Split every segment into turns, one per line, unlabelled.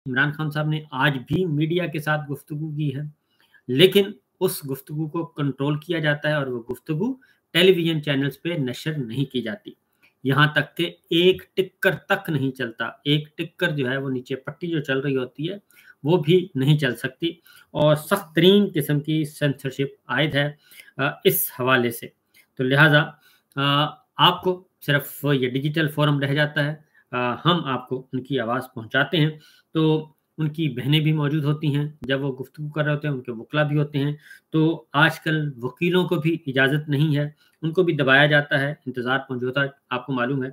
इमरान खान साहब ने आज भी मीडिया के साथ गुफ्तगू की है, लेकिन उस गुफ्तगू को कंट्रोल किया जाता है और वो गुफ्तगू टेलीविज़न चैनल्स पे नशर नहीं की जाती। यहाँ तक कि एक टिक्कर तक नहीं चलता, एक टिक्कर जो है वो नीचे पट्टी जो चल रही होती है, वो भी नहीं चल सकती और सख्त तरीन किस्म की सेंसरशिप आयद है इस हवाले से। तो लिहाज़ा आपको सिर्फ़ ये डिजिटल फ़ोरम रह जाता है। हम आपको उनकी आवाज़ पहुँचाते हैं, तो उनकी बहनें भी मौजूद होती हैं, जब वो गुफ्तगू कर रहे होते हैं, उनके वकला भी होते हैं। तो आजकल वकीलों को भी इजाज़त नहीं है, उनको भी दबाया जाता है, इंतज़ार समझौता आपको मालूम है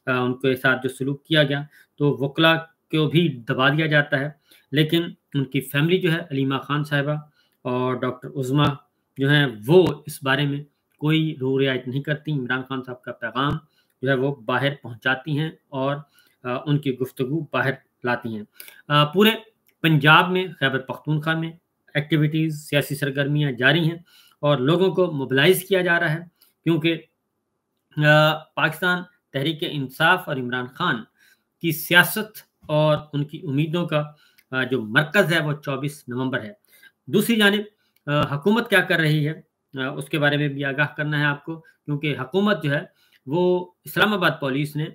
उनके साथ जो सलूक किया गया, तो वकला को भी दबा दिया जाता है। लेकिन उनकी फैमिली जो है अलीमा खान साहिबा और डॉक्टर उज़्मा जो हैं, वो इस बारे में कोई रो रियायत नहीं करती। इमरान खान साहब का पैगाम जो है वो बाहर पहुँचाती हैं और उनकी गुफ्तगू बाहर लाती हैं। पूरे पंजाब में, खैबर पख्तूनख्वा में एक्टिविटीज़, सियासी सरगर्मियाँ जारी हैं और लोगों को मोबिलाइज़ किया जा रहा है क्योंकि पाकिस्तान तहरीक-ए-इंसाफ और इमरान खान की सियासत और उनकी उम्मीदों का जो मरकज़ है वो 24 नवंबर है। दूसरी जानिब हुकूमत क्या कर रही है उसके बारे में भी आगाह करना है आपको क्योंकि हुकूमत जो है वो इस्लामाबाद पुलिस ने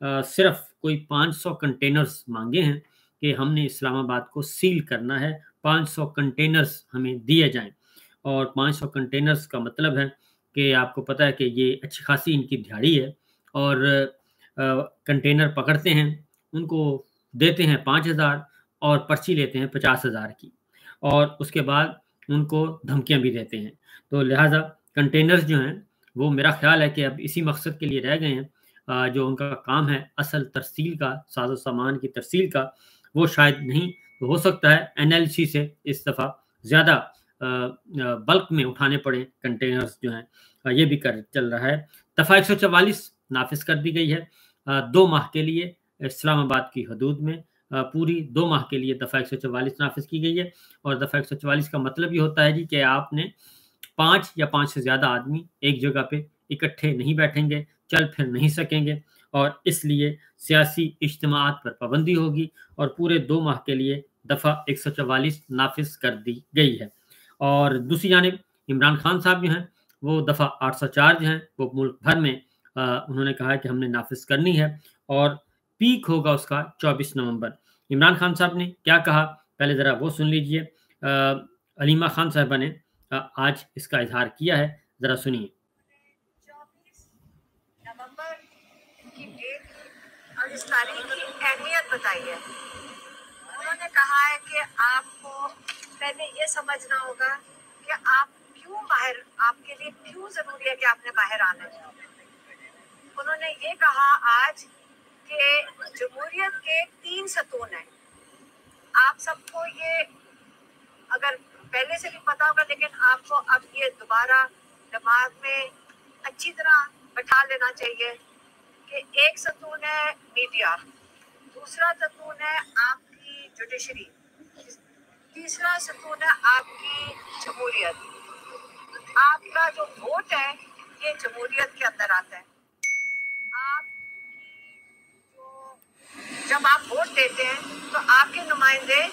सिर्फ़ कोई 500 कंटेनर्स माँगे हैं कि हमने इस्लामाबाद को सील करना है, 500 कंटेनर्स हमें दिए जाएँ और 500 कंटेनर्स का मतलब है कि आपको पता है कि ये अच्छी खासी इनकी दिहाड़ी है और कंटेनर पकड़ते हैं, उनको देते हैं 5,000 और पर्ची लेते हैं 50,000 की और उसके बाद उनको धमकियाँ भी देते हैं। तो लिहाज़ा कंटेनर्स जो हैं, वो मेरा ख़्याल है कि अब इसी मकसद के लिए रह गए हैं जो उनका काम है असल तरसील का, साज़ो-सामान की तरसील का, वो शायद नहीं। तो हो सकता है एनएलसी से इस दफ़ा ज़्यादा बल्क में उठाने पड़े कंटेनर्स जो हैं ये भी चल रहा है। दफ़ा 144 नाफ़िज़ कर दी गई है 2 माह के लिए इस्लामाबाद की हदूद में पूरी 2 माह के लिए दफ़ा 144 नाफ़िज़ की गई है और दफ़ा 144 का मतलब ये होता है जी कि आपने 5 या 5 से ज़्यादा आदमी एक जगह पे इकट्ठे नहीं बैठेंगे, चल फिर नहीं सकेंगे और इसलिए सियासी इज्तिमाआत पर पाबंदी होगी और पूरे 2 माह के लिए दफ़ा 144 नाफ़िज़ कर दी गई है। और दूसरी जानिब इमरान खान साहब जो हैं, वो दफ़ा 804 जो हैं, वो मुल्क भर में उन्होंने कहा है कि हमने नाफ़िज़ करनी है और पीक होगा उसका 24 नवंबर। इमरान खान साहब ने क्या कहा, पहले ज़रा वो सुन लीजिए। अलीमा खान साहिबा ने आज इसका इज़हार किया है, ज़रा सुनिए।
24 नवंबर की डेट और इस तारीख की अहमियत बताई है। उन्होंने कहा है कि आपको पहले ये समझना होगा कि आप क्यों बाहर, आपके लिए क्यों ज़रूरी है कि आपने बाहर आना है। उन्होंने ये कहा आज कि जमहूरियत के 3 सतून हैं। आप सबको ये अगर पहले से भी पता होगा, लेकिन आपको अब ये दोबारा दिमाग में अच्छी तरह बैठा लेना चाहिए कि एक सतून है मीडिया, दूसरा सतून है आपकी जुडिशरी, तीसरा सतून है आपकी जमहूरियत। आपका जो वोट है ये जमहूरियत के अंदर आता है। जब आप वोट देते हैं तो आपके नुमाइंदे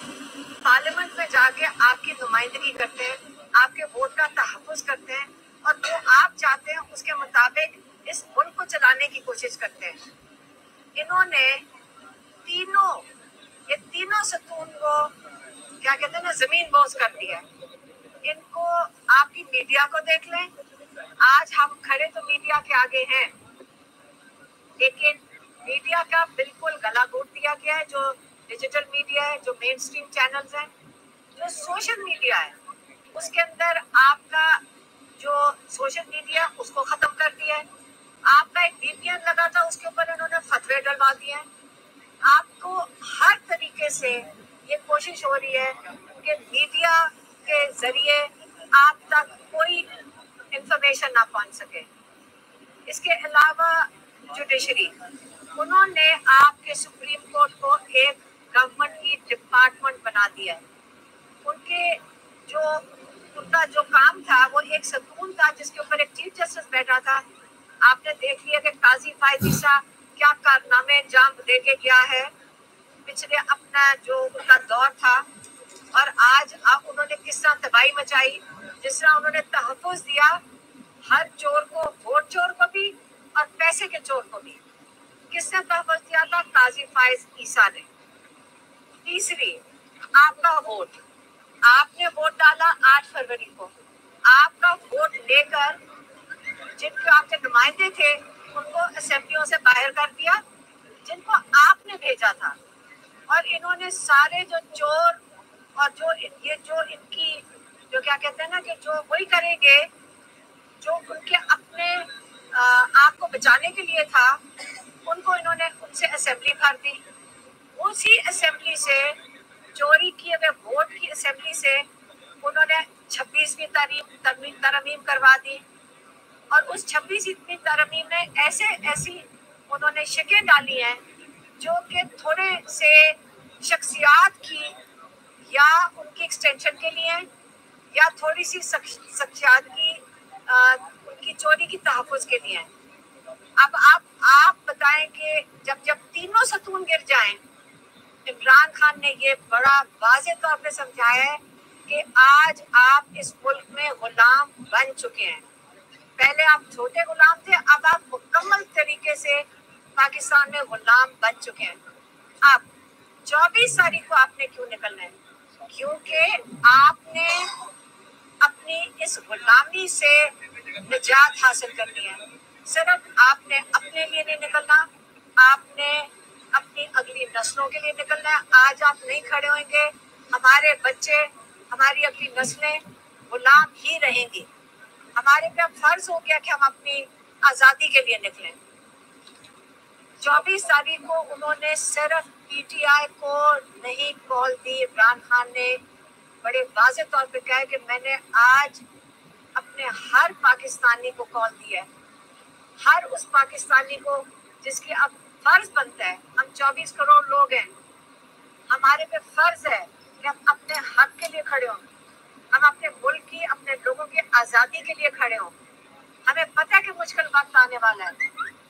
पार्लियामेंट में जाके आपकी नुमाइंदगी करते हैं, आपके वोट का तहफ़्फ़ुज़ करते हैं और जो आप चाहते हैं उसके मुताबिक इस मुल्क को चलाने की कोशिश करते हैं। इन्होंने तीनों सतून को क्या कहते हैं ना, ज़मीन बोझ कर दिया है। इनको आपकी मीडिया को देख लें, आज हम खड़े तो मीडिया के आगे हैं, लेकिन मीडिया का बिल्कुल गला घोट दिया गया है। जो डिजिटल मीडिया है, जो मेन स्ट्रीम चैनल्स हैं, जो सोशल मीडिया है, उसके अंदर आपका जो सोशल मीडिया उसको ख़त्म कर दिया है। आपका एक VPN लगा था, उसके ऊपर इन्होंने फतवे डलवा दिए हैं। आपको हर तरीके से ये कोशिश हो रही है कि मीडिया के ज़रिए आप तक कोई इंफॉर्मेशन ना पहुंच सके। इसके अलावा जुडिशरी, उन्होंने आपके सुप्रीम कोर्ट को एक गवर्नमेंट की डिपार्टमेंट बना दिया है। उनका जो काम था वो एक सतून था जिसके ऊपर एक चीफ जस्टिस बैठा था। आपने देख लिया कि काजी फायद ईसा क्या कारनामे अंजाम दे के गया है। पिछले अपना जो उनका दौर था, और आज उन्होंने किस तरह तबाही मचाई, जिस तरह उन्होंने तहफ़्फ़ुज़ दिया हर चोर को, वोट चोर को भी और पैसे के चोर को भी। किसने तहफ़्फ़ुज़ दिया था? काजी फाइज ईसा ने। तीसरी, आपका वोट, आपने वोट डाला 8 फरवरी को, आपका वोट लेकर जिनके आपके नुमाइंदे थे उनको असेंबलियों से बाहर कर दिया, जिनको आपने भेजा था। और इन्होंने सारे जो चोर और जो ये जो इनकी जो क्या कहते हैं ना कि जो वही करेंगे जो उनके अपने आप को बचाने के लिए था, उनको इन्होंने उनसे असेंबली भर दी। उसी असेंबली से, चोरी किए हुए वोट की असेंबली से उन्होंने 26वीं तरमीम करवा दी। और उस 26वीं तरमीम में ऐसी उन्होंने शिकें डाली हैं जो कि थोड़े से शख्सियात की या उनकी एक्सटेंशन के लिए, या थोड़ी सी शख्सियात की उनकी चोरी की तहफ़्फ़ुज़ के लिए। अब आप बताएं कि जब तीनों सतून गिर जाएं, इमरान खान ने ये बड़ा वाज़ेह तौर पे समझाया है कि आज आप इस मुल्क में गुलाम बन चुके हैं। पहले आप छोटे गुलाम थे, अब आप मुकम्मल तरीके से पाकिस्तान में गुलाम बन चुके हैं। अब 24 तारीख को आपने क्यों निकलना है? क्योंकि आपने अपनी इस गुलामी से निजात हासिल करनी है। सिर्फ आपने अपने लिए नहीं निकलना, आपने अपनी अगली नस्लों के लिए निकलना है। आज आप नहीं खड़े होंगे, हमारे बच्चे, हमारी अगली नस्लें गुलाम ही रहेंगी। हमारे पे फर्ज हो गया कि हम अपनी आज़ादी के लिए निकलें। 24 तारीख को उन्होंने सिर्फ पीटीआई को नहीं कॉल दी, इमरान खान ने बड़े वाज़ेह तौर पे कहा कि मैंने आज अपने हर पाकिस्तानी को कॉल दिया है, हर उस पाकिस्तानी को जिसकी अब फर्ज बनता है। हम 24 करोड़ लोग हैं, हमारे पे फर्ज है कि हम अपने हक के लिए खड़े हों, हम अपने मुल्क की, अपने लोगों की आज़ादी के लिए खड़े हों। हमें पता है कि मुश्किल वक्त आने वाला है,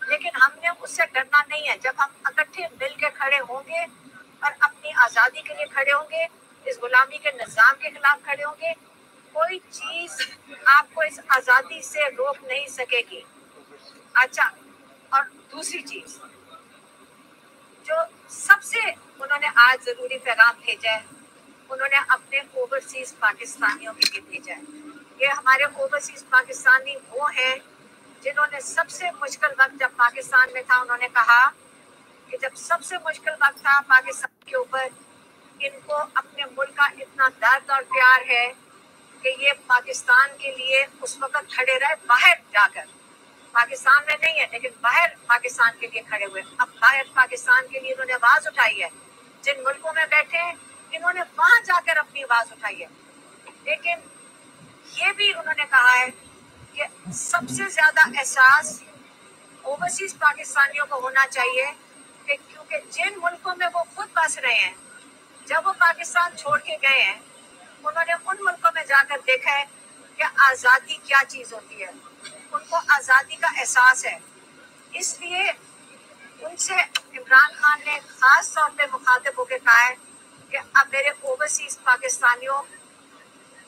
लेकिन हमने उससे डरना नहीं है। जब हम इकट्ठे मिल के खड़े होंगे और अपनी आज़ादी के लिए खड़े होंगे, इस गुलामी के निज़ाम के खिलाफ खड़े होंगे, कोई चीज़ आपको इस आज़ादी से रोक नहीं सकेगी। अच्छा, और दूसरी चीज़ जो सबसे उन्होंने आज ज़रूरी पैगाम भेजा है, उन्होंने अपने ओवरसीज़ पाकिस्तानियों के लिए भेजा है। ये हमारे ओवरसीज़ पाकिस्तानी वो हैं जिन्होंने सबसे मुश्किल वक्त जब पाकिस्तान में था, उन्होंने कहा कि जब सबसे मुश्किल वक्त था पाकिस्तान के ऊपर, इनको अपने मुल्क का इतना दर्द और प्यार है कि ये पाकिस्तान के लिए उस वक्त खड़े रहे, बाहर जाकर, पाकिस्तान में नहीं है लेकिन बाहर पाकिस्तान के लिए खड़े हुए। अब बाहर पाकिस्तान के लिए इन्होंने आवाज़ उठाई है, जिन मुल्कों में बैठे हैं इन्होंने वहाँ जाकर अपनी आवाज़ उठाई है। लेकिन ये भी उन्होंने कहा है कि सबसे ज़्यादा एहसास ओवरसीज़ पाकिस्तानियों को होना चाहिए कि क्योंकि जिन मुल्कों में वो खुद बस रहे हैं, जब वो पाकिस्तान छोड़ के गए हैं, उन्होंने उन मुल्कों में जाकर देखा है कि आज़ादी क्या चीज़ होती है, उनको आज़ादी का एहसास है। इसलिए उनसे इमरान खान ने ख़ास तौर पे मुखातिब होकर कहा है कि अब मेरे ओवरसीज़ पाकिस्तानियों,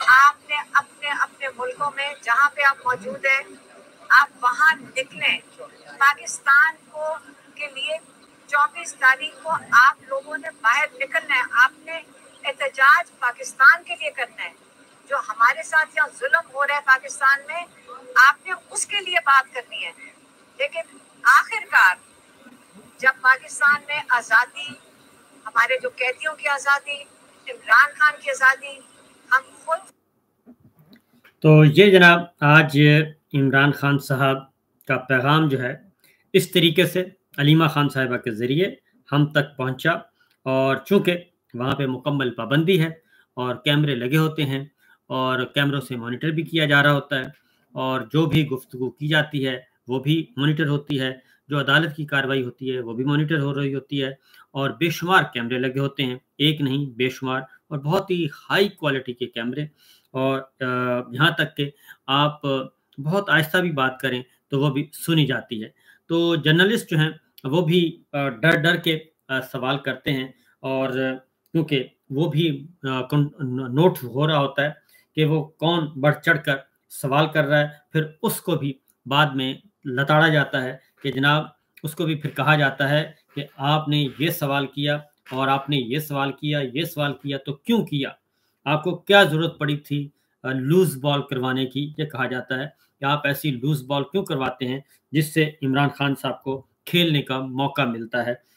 आपने अपने अपने मुल्कों में जहाँ पे आप मौजूद हैं, आप वहाँ निकलें। पाकिस्तान को के लिए 24 तारीख को आप लोगों ने बाहर निकलना है, आपने एहतजाज पाकिस्तान के लिए करना है। जो हमारे साथ यहाँ जुल्म हो रहा है पाकिस्तान में, आपने उसके लिए बात करनी है। लेकिन आखिरकार जब पाकिस्तान में आज़ादी, हमारे जो कैदियों की आज़ादी, इमरान खान की आज़ादी, हम खुद।
तो ये जनाब आज इमरान खान साहब का पैगाम जो है इस तरीके से अलीमा खान साहिबा के ज़रिए हम तक पहुंचा, और चूँकि वहाँ पे मुकम्मल पाबंदी है और कैमरे लगे होते हैं और कैमरों से मॉनिटर भी किया जा रहा होता है, और जो भी गुफ्तगू की जाती है वो भी मॉनिटर होती है, जो अदालत की कार्रवाई होती है वो भी मॉनिटर हो रही होती है, और बेशुमार कैमरे लगे होते हैं, एक नहीं बेशुमार, और बहुत ही हाई क्वालिटी के कैमरे। और यहाँ तक कि आप बहुत आहिस्ता भी बात करें तो वो भी सुनी जाती है। तो जर्नलिस्ट जो हैं वो भी डर डर के सवाल करते हैं, और क्योंकि वो भी नोट हो रहा होता है कि वो कौन बढ़ चढ़ कर सवाल कर रहा है, फिर उसको भी बाद में लताड़ा जाता है कि जनाब, उसको भी फिर कहा जाता है कि आपने ये सवाल किया और आपने ये सवाल किया तो क्यों किया, आपको क्या जरूरत पड़ी थी लूज बॉल करवाने की। ये कहा जाता है कि आप ऐसी लूज बॉल क्यों करवाते हैं जिससे इमरान खान साहब को खेलने का मौका मिलता है।